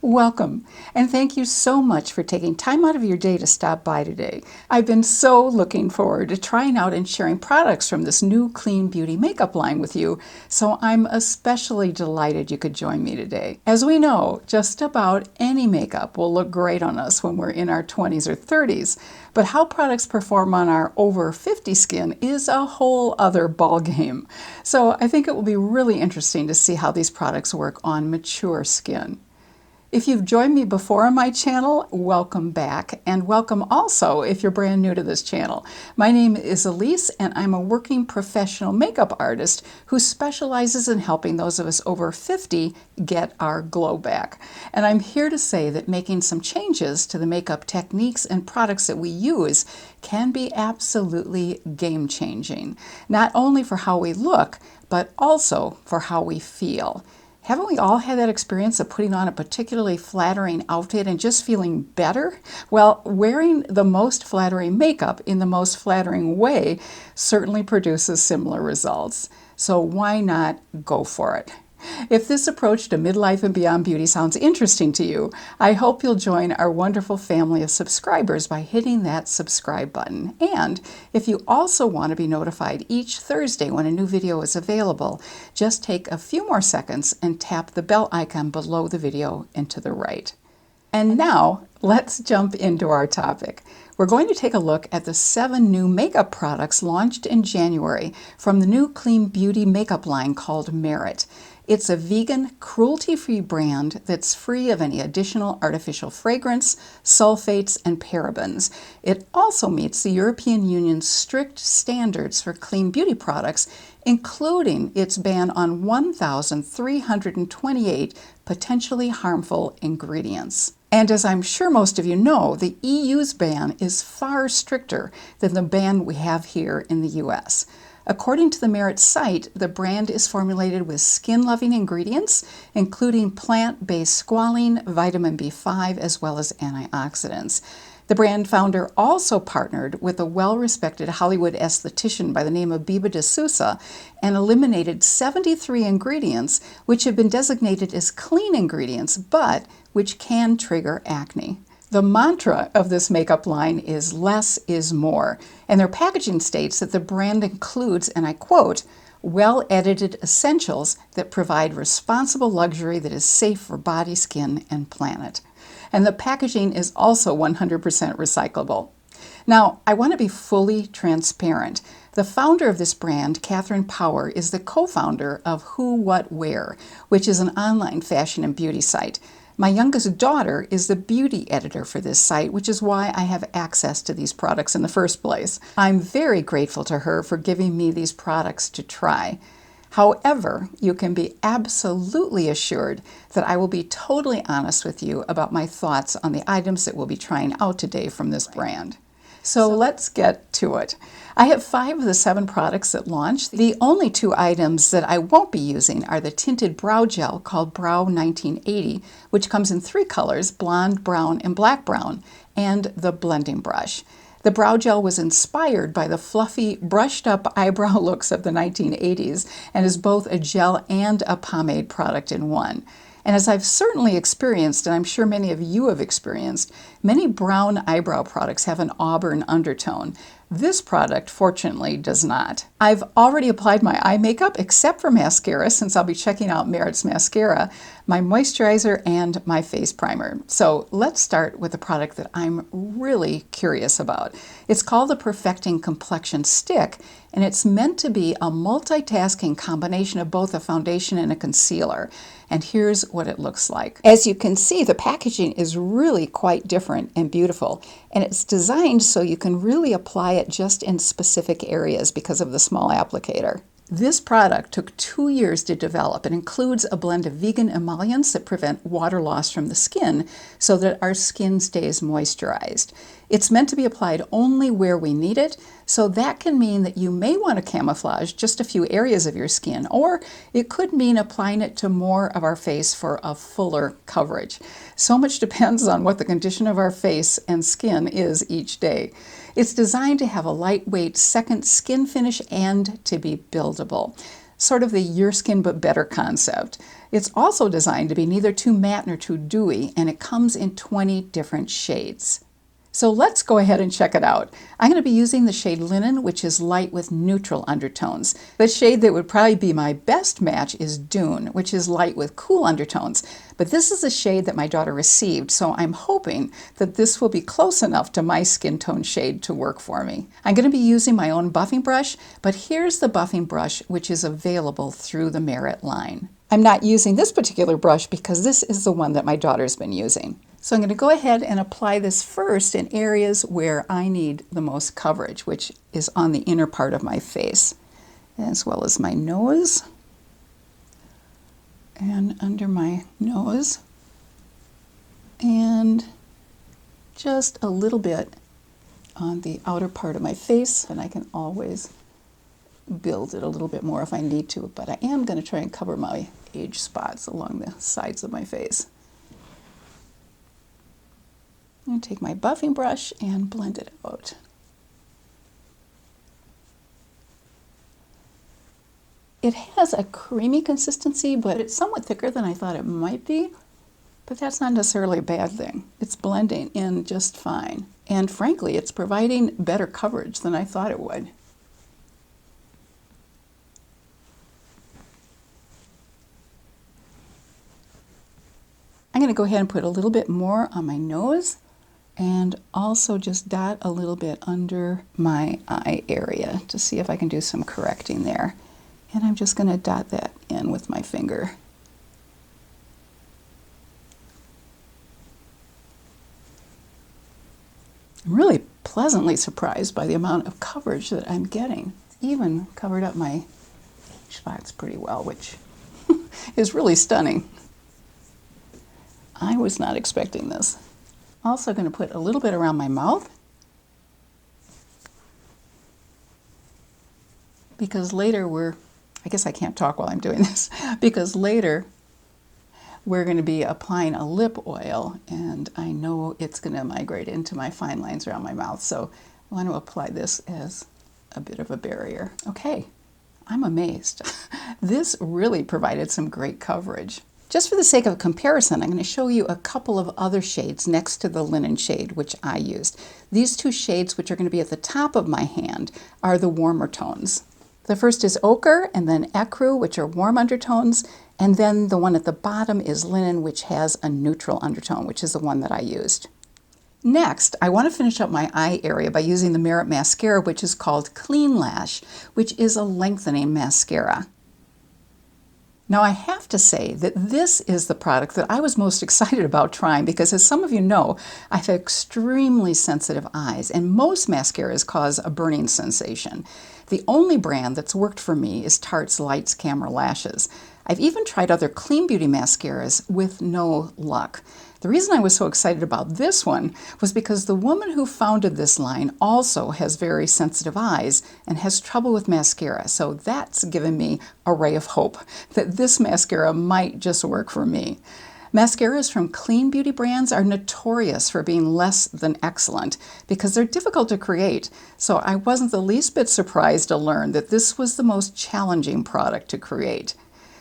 Welcome, and thank you so much for taking time out of your day to stop by today. I've been so looking forward to trying out and sharing products from this new clean beauty makeup line with you, so I'm especially delighted you could join me today. As we know, just about any makeup will look great on us when we're in our 20s or 30s, but how products perform on our over 50 skin is a whole other ballgame. So I think it will be really interesting to see how these products work on mature skin. If you've joined me before on my channel, welcome back, and welcome also if you're brand new to this channel. My name is Elise, and I'm a working professional makeup artist who specializes in helping those of us over 50 get our glow back. And I'm here to say that making some changes to the makeup techniques and products that we use can be absolutely game-changing, not only for how we look, but also for how we feel. Haven't we all had that experience of putting on a particularly flattering outfit and just feeling better? Well, wearing the most flattering makeup in the most flattering way certainly produces similar results. So why not go for it? If this approach to midlife and beyond beauty sounds interesting to you, I hope you'll join our wonderful family of subscribers by hitting that subscribe button. And if you also want to be notified each Thursday when a new video is available, just take a few more seconds and tap the bell icon below the video and to the right. And now, let's jump into our topic. We're going to take a look at the 7 new makeup products launched in January from the new clean beauty makeup line called Merit. It's a vegan, cruelty-free brand that's free of any additional artificial fragrance, sulfates, and parabens. It also meets the European Union's strict standards for clean beauty products, including its ban on 1,328 potentially harmful ingredients. And as I'm sure most of you know, the EU's ban is far stricter than the ban we have here in the US. According to the Merit site, the brand is formulated with skin-loving ingredients, including plant-based squalene, vitamin B5, as well as antioxidants. The brand founder also partnered with a well-respected Hollywood esthetician by the name of Biba de Sousa and eliminated 73 ingredients which have been designated as clean ingredients, but which can trigger acne. The mantra of this makeup line is less is more, and their packaging states that the brand includes, and I quote, well-edited essentials that provide responsible luxury that is safe for body, skin, and planet. And the packaging is also 100% recyclable. Now, I want to be fully transparent. The founder of this brand, Catherine Power, is the co-founder of Who What Wear, which is an online fashion and beauty site. My youngest daughter is the beauty editor for this site, which is why I have access to these products in the first place. I'm very grateful to her for giving me these products to try. However, you can be absolutely assured that I will be totally honest with you about my thoughts on the items that we'll be trying out today from this brand. So let's get to it. I have 5 of the 7 products that launched. The only 2 items that I won't be using are the tinted brow gel called Brow 1980, which comes in 3 colors, blonde, brown, and black brown, and the blending brush. The brow gel was inspired by the fluffy, brushed-up eyebrow looks of the 1980s and is both a gel and a pomade product in one. And as I've certainly experienced, and I'm sure many of you have experienced, many brown eyebrow products have an auburn undertone. This product, fortunately, does not. I've already applied my eye makeup, except for mascara, since I'll be checking out Merit's mascara, my moisturizer, and my face primer. So let's start with the product that I'm really curious about. It's called the Perfecting Complexion Stick, and it's meant to be a multitasking combination of both a foundation and a concealer. And here's what it looks like. As you can see, the packaging is really quite different and beautiful, and it's designed so you can really apply it just in specific areas because of the small applicator. This product took 2 years to develop and includes a blend of vegan emollients that prevent water loss from the skin so that our skin stays moisturized. It's meant to be applied only where we need it, so that can mean that you may want to camouflage just a few areas of your skin, or it could mean applying it to more of our face for a fuller coverage. So much depends on what the condition of our face and skin is each day. It's designed to have a lightweight second skin finish and to be buildable. sort of the your skin but better concept. It's also designed to be neither too matte nor too dewy, and it comes in 20 different shades. So let's go ahead and check it out. I'm going to be using the shade Linen, which is light with neutral undertones. The shade that would probably be my best match is Dune, which is light with cool undertones. But this is a shade that my daughter received, so I'm hoping that this will be close enough to my skin tone shade to work for me. I'm going to be using my own buffing brush, but here's the buffing brush which is available through the Merit line. I'm not using this particular brush because this is the one that my daughter's been using. So I'm going to go ahead and apply this first in areas where I need the most coverage, which is on the inner part of my face, as well as my nose and under my nose, and just a little bit on the outer part of my face, and I can always build it a little bit more if I need to, but I am going to try and cover my age spots along the sides of my face. I'm going to take my buffing brush and blend it out. It has a creamy consistency, but it's somewhat thicker than I thought it might be, but that's not necessarily a bad thing. It's blending in just fine. And frankly, it's providing better coverage than I thought it would. I'm going to go ahead and put a little bit more on my nose, and also just dot a little bit under my eye area to see if I can do some correcting there. And I'm just going to dot that in with my finger. I'm really pleasantly surprised by the amount of coverage that I'm getting. It's even covered up my spots pretty well, which is really stunning. I was not expecting this. Also going to put a little bit around my mouth, because later I guess I can't talk while I'm doing this, because later we're going to be applying a lip oil, and I know it's going to migrate into my fine lines around my mouth, so I want to apply this as a bit of a barrier. Okay, I'm amazed. This really provided some great coverage. Just for the sake of comparison, I'm going to show you a couple of other shades next to the Linen shade, which I used. These two shades, which are going to be at the top of my hand, are the warmer tones. The first is Ochre and then Ecru, which are warm undertones, and then the one at the bottom is Linen, which has a neutral undertone, which is the one that I used. Next, I want to finish up my eye area by using the Merit mascara, which is called Clean Lash, which is a lengthening mascara. Now, I have to say that this is the product that I was most excited about trying because, as some of you know, I have extremely sensitive eyes, and most mascaras cause a burning sensation. The only brand that's worked for me is Tarte's Lights Camera Lashes. I've even tried other clean beauty mascaras with no luck. The reason I was so excited about this one was because the woman who founded this line also has very sensitive eyes and has trouble with mascara, so that's given me a ray of hope that this mascara might just work for me. Mascaras from clean beauty brands are notorious for being less than excellent because they're difficult to create, so I wasn't the least bit surprised to learn that this was the most challenging product to create.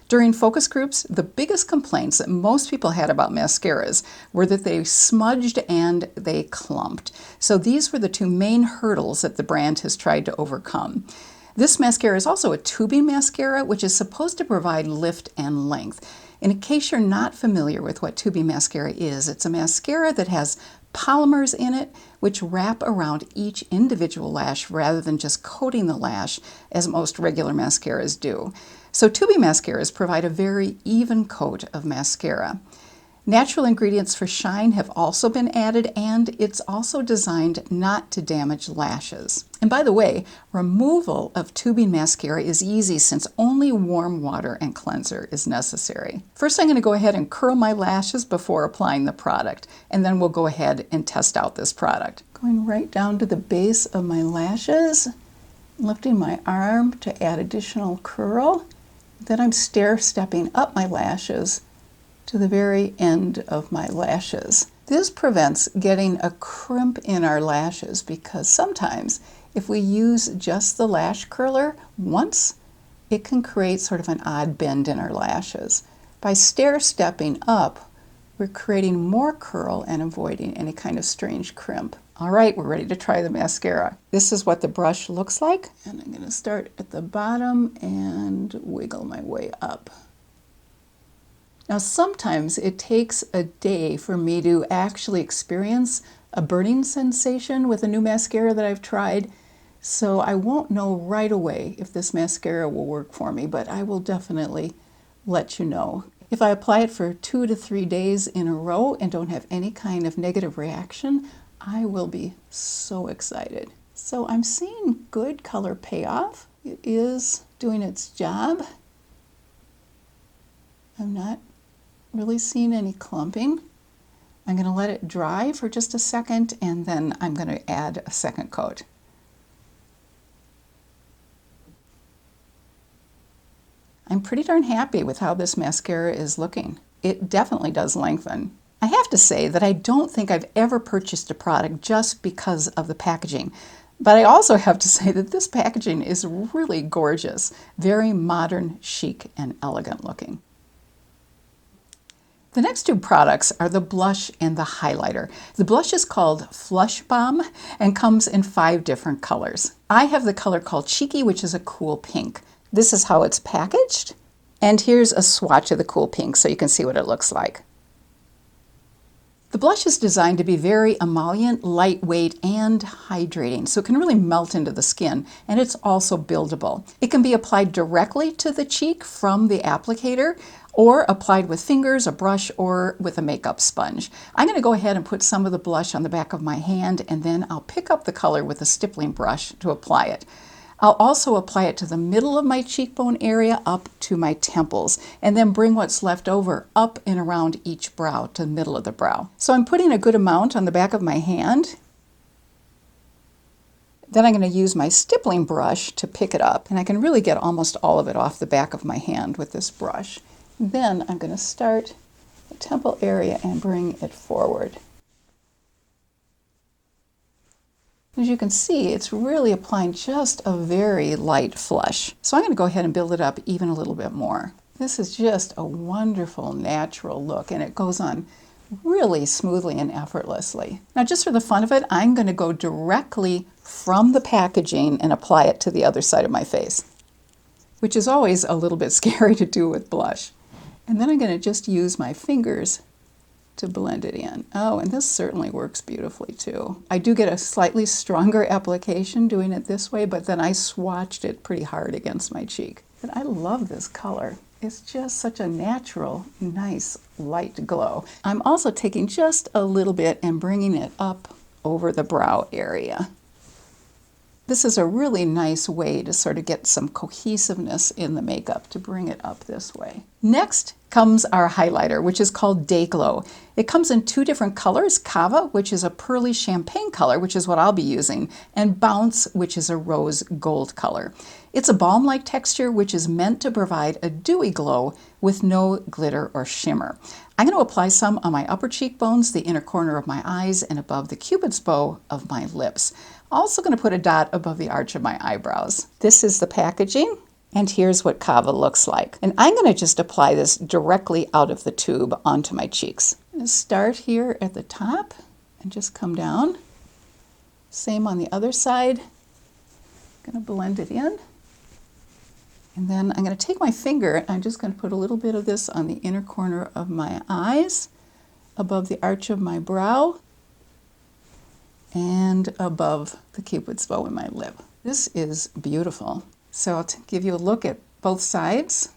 During focus groups, the biggest complaints that most people had about mascaras were that they smudged and they clumped. So these were the two main hurdles that the brand has tried to overcome. This mascara is also a tubing mascara, which is supposed to provide lift and length. And in case you're not familiar with what tubing mascara is, it's a mascara that has polymers in it which wrap around each individual lash rather than just coating the lash as most regular mascaras do. So tubing mascaras provide a very even coat of mascara. Natural ingredients for shine have also been added, and it's also designed not to damage lashes. And by the way, removal of tubing mascara is easy since only warm water and cleanser is necessary. First, I'm going to go ahead and curl my lashes before applying the product, and then we'll go ahead and test out this product. Going right down to the base of my lashes, lifting my arm to add additional curl. Then I'm stair-stepping up my lashes to the very end of my lashes. This prevents getting a crimp in our lashes because sometimes if we use just the lash curler once, it can create sort of an odd bend in our lashes. By stair-stepping up, we're creating more curl and avoiding any kind of strange crimp. All right, we're ready to try the mascara. This is what the brush looks like. And I'm gonna start at the bottom and wiggle my way up. Now, sometimes it takes a day for me to actually experience a burning sensation with a new mascara that I've tried. So I won't know right away if this mascara will work for me, but I will definitely let you know. If I apply it for 2 to 3 days in a row and don't have any kind of negative reaction, I will be so excited. So I'm seeing good color payoff. It is doing its job. I'm not really seeing any clumping. I'm going to let it dry for just a second, and then I'm going to add a second coat. I'm pretty darn happy with how this mascara is looking. It definitely does lengthen. I have to say that I don't think I've ever purchased a product just because of the packaging. But I also have to say that this packaging is really gorgeous. Very modern, chic, and elegant looking. The next two products are the blush and the highlighter. The blush is called Flush Bomb and comes in 5 different colors. I have the color called Cheeky, which is a cool pink. This is how it's packaged. And here's a swatch of the cool pink so you can see what it looks like. The blush is designed to be very emollient, lightweight, and hydrating, so it can really melt into the skin, and it's also buildable. It can be applied directly to the cheek from the applicator, or applied with fingers, a brush, or with a makeup sponge. I'm going to go ahead and put some of the blush on the back of my hand, and then I'll pick up the color with a stippling brush to apply it. I'll also apply it to the middle of my cheekbone area up to my temples, and then bring what's left over up and around each brow to the middle of the brow. So I'm putting a good amount on the back of my hand. Then I'm going to use my stippling brush to pick it up, and I can really get almost all of it off the back of my hand with this brush. Then I'm going to start the temple area and bring it forward. As you can see, it's really applying just a very light flush. So I'm going to go ahead and build it up even a little bit more. This is just a wonderful natural look, and it goes on really smoothly and effortlessly. Now, just for the fun of it, I'm going to go directly from the packaging and apply it to the other side of my face, which is always a little bit scary to do with blush. And then I'm going to just use my fingers to blend it in. Oh, and this certainly works beautifully too. I do get a slightly stronger application doing it this way, but then I swatched it pretty hard against my cheek. But I love this color. It's just such a natural, nice, light glow. I'm also taking just a little bit and bringing it up over the brow area. This is a really nice way to sort of get some cohesiveness in the makeup, to bring it up this way. Next comes our highlighter, which is called Day Glow. It comes in 2 different colors, Cava, which is a pearly champagne color, which is what I'll be using, and Bounce, which is a rose gold color. It's a balm-like texture, which is meant to provide a dewy glow with no glitter or shimmer. I'm going to apply some on my upper cheekbones, the inner corner of my eyes, and above the cupid's bow of my lips. Also going to put a dot above the arch of my eyebrows. This is the packaging, and here's what Cava looks like. And I'm going to just apply this directly out of the tube onto my cheeks. I'm going to start here at the top and just come down. Same on the other side. I'm going to blend it in. And then I'm going to take my finger, and I'm just going to put a little bit of this on the inner corner of my eyes, above the arch of my brow, and above the cupid's bow in my lip. This is beautiful. So I'll give you a look at both sides.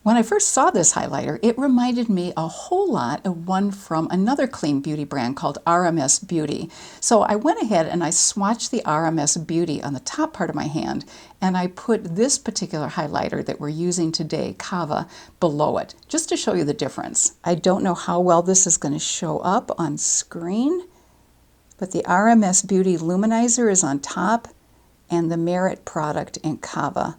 When I first saw this highlighter, it reminded me a whole lot of one from another clean beauty brand called RMS Beauty. So I went ahead and I swatched the RMS Beauty on the top part of my hand, and I put this particular highlighter that we're using today, Cava, below it, just to show you the difference. I don't know how well this is going to show up on screen, but the RMS Beauty Luminizer is on top, and the Merit product in Cava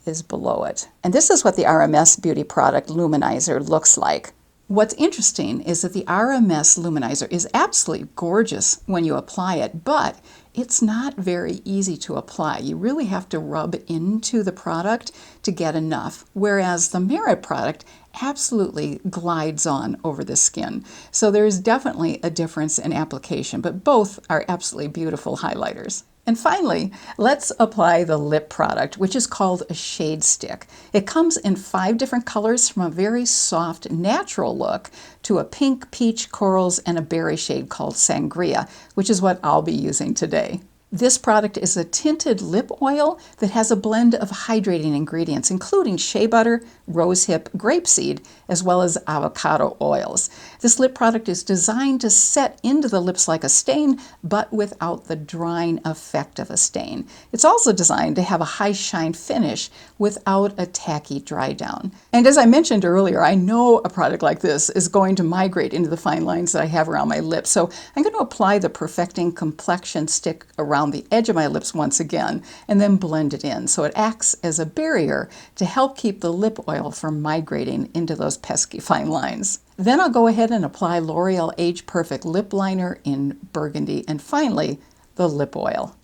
is below it. And this is what the RMS Beauty product Luminizer looks like. What's interesting is that the RMS luminizer is absolutely gorgeous when you apply it, but it's not very easy to apply. You really have to rub into the product to get enough, whereas the Merit product absolutely glides on over the skin. So there's definitely a difference in application, but both are absolutely beautiful highlighters. And finally, let's apply the lip product, which is called a shade stick. It comes in 5 different colors, from a very soft, natural look to a pink, peach, corals, and a berry shade called Sangria, which is what I'll be using today. This product is a tinted lip oil that has a blend of hydrating ingredients, including shea butter, rosehip, grapeseed, as well as avocado oils. This lip product is designed to set into the lips like a stain, but without the drying effect of a stain. It's also designed to have a high shine finish without a tacky dry down. And as I mentioned earlier, I know a product like this is going to migrate into the fine lines that I have around my lips, so I'm going to apply the Perfecting Complexion stick around the edge of my lips once again, and then blend it in so it acts as a barrier to help keep the lip oil from migrating into those pesky fine lines. Then I'll go ahead and apply L'Oreal Age Perfect Lip Liner in Burgundy, and finally the lip oil.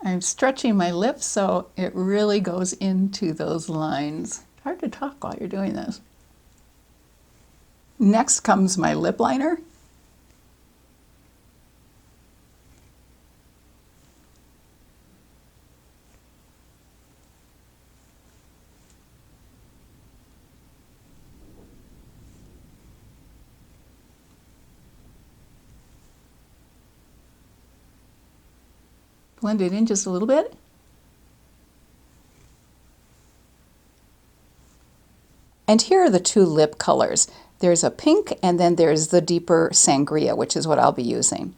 I'm stretching my lips so it really goes into those lines. Hard to talk while you're doing this. Next comes my lip liner. Blend it in just a little bit. And here are the 2 lip colors. There's a pink, and then there's the deeper Sangria, which is what I'll be using.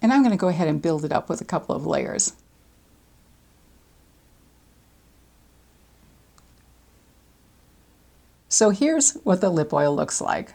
And I'm going to go ahead and build it up with a couple of layers. So here's what the lip oil looks like.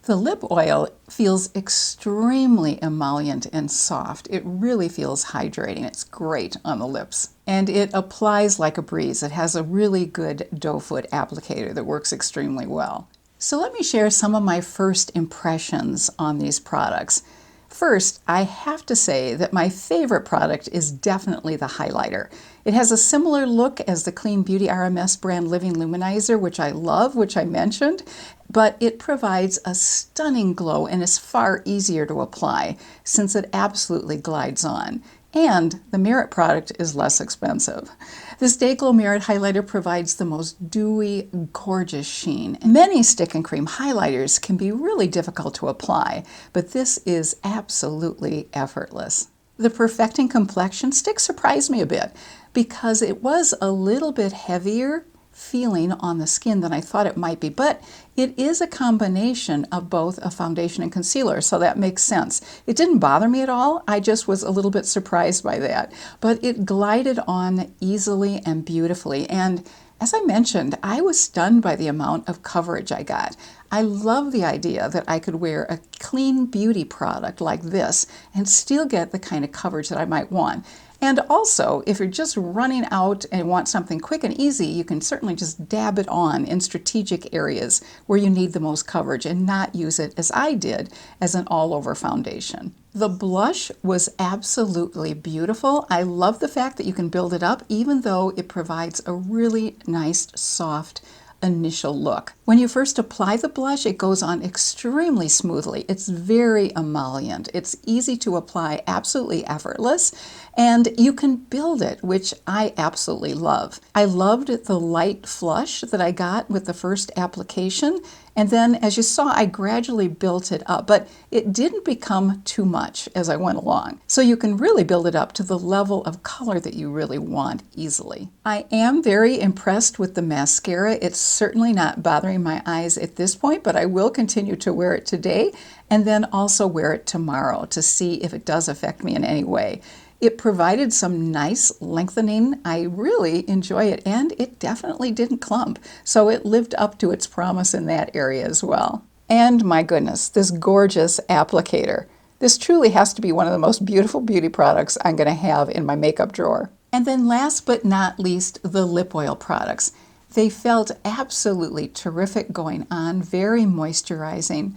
The lip oil feels extremely emollient and soft. It really feels hydrating. It's great on the lips. And it applies like a breeze. It has a really good doe foot applicator that works extremely well. So let me share some of my first impressions on these products. First, I have to say that my favorite product is definitely the highlighter. It has a similar look as the Clean Beauty RMS brand Living Luminizer, which I love, which I mentioned, but it provides a stunning glow and is far easier to apply since it absolutely glides on. And the Merit product is less expensive. This Day Glow Merit highlighter provides the most dewy, gorgeous sheen. Many stick and cream highlighters can be really difficult to apply, but this is absolutely effortless. The Perfecting Complexion stick surprised me a bit because it was a little bit heavier feeling on the skin than I thought it might be, but it is a combination of both a foundation and concealer, so that makes sense. It didn't bother me at all. I just was a little bit surprised by that, but it glided on easily and beautifully. And as I mentioned, I was stunned by the amount of coverage I got. I love the idea that I could wear a clean beauty product like this and still get the kind of coverage that I might want. And also, if you're just running out and want something quick and easy, you can certainly just dab it on in strategic areas where you need the most coverage and not use it, as I did, as an all-over foundation. The blush was absolutely beautiful. I love the fact that you can build it up, even though it provides a really nice, soft, initial look. When you first apply the blush, it goes on extremely smoothly. It's very emollient. It's easy to apply, absolutely effortless, and you can build it, which I absolutely love. I loved the light flush that I got with the first application, and then as you saw, I gradually built it up, but it didn't become too much as I went along. So you can really build it up to the level of color that you really want easily. I am very impressed with the mascara. It's certainly not bothering my eyes at this point, but I will continue to wear it today and then also wear it tomorrow to see if it does affect me in any way. It provided some nice lengthening. I really enjoy it, and it definitely didn't clump, so it lived up to its promise in that area as well. And my goodness, this gorgeous applicator. This truly has to be one of the most beautiful beauty products I'm going to have in my makeup drawer. And then last but not least, the lip oil products. They felt absolutely terrific going on, very moisturizing.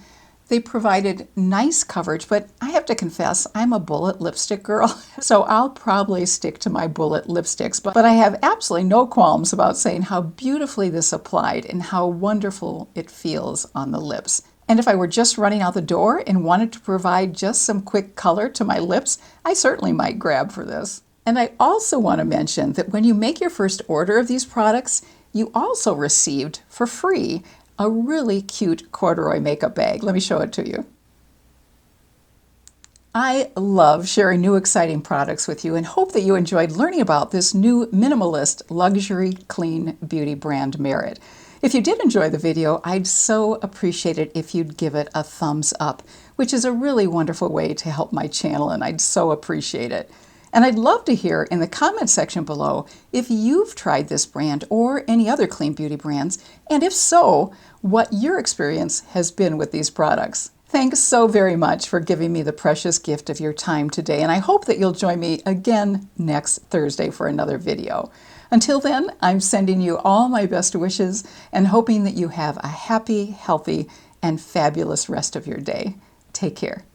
They provided nice coverage, but I have to confess, I'm a bullet lipstick girl, so I'll probably stick to my bullet lipsticks. But I have absolutely no qualms about saying how beautifully this applied and how wonderful it feels on the lips. And if I were just running out the door and wanted to provide just some quick color to my lips, I certainly might grab for this. And I also want to mention that when you make your first order of these products, you also received for free a really cute corduroy makeup bag. Let me show it to you. I love sharing new exciting products with you and hope that you enjoyed learning about this new minimalist luxury clean beauty brand Merit. If you did enjoy the video, I'd so appreciate it if you'd give it a thumbs up, which is a really wonderful way to help my channel, and I'd so appreciate it. And I'd love to hear in the comment section below if you've tried this brand or any other clean beauty brands, and if so, what your experience has been with these products. Thanks so very much for giving me the precious gift of your time today, and I hope that you'll join me again next Thursday for another video. Until then, I'm sending you all my best wishes and hoping that you have a happy, healthy, and fabulous rest of your day. Take care.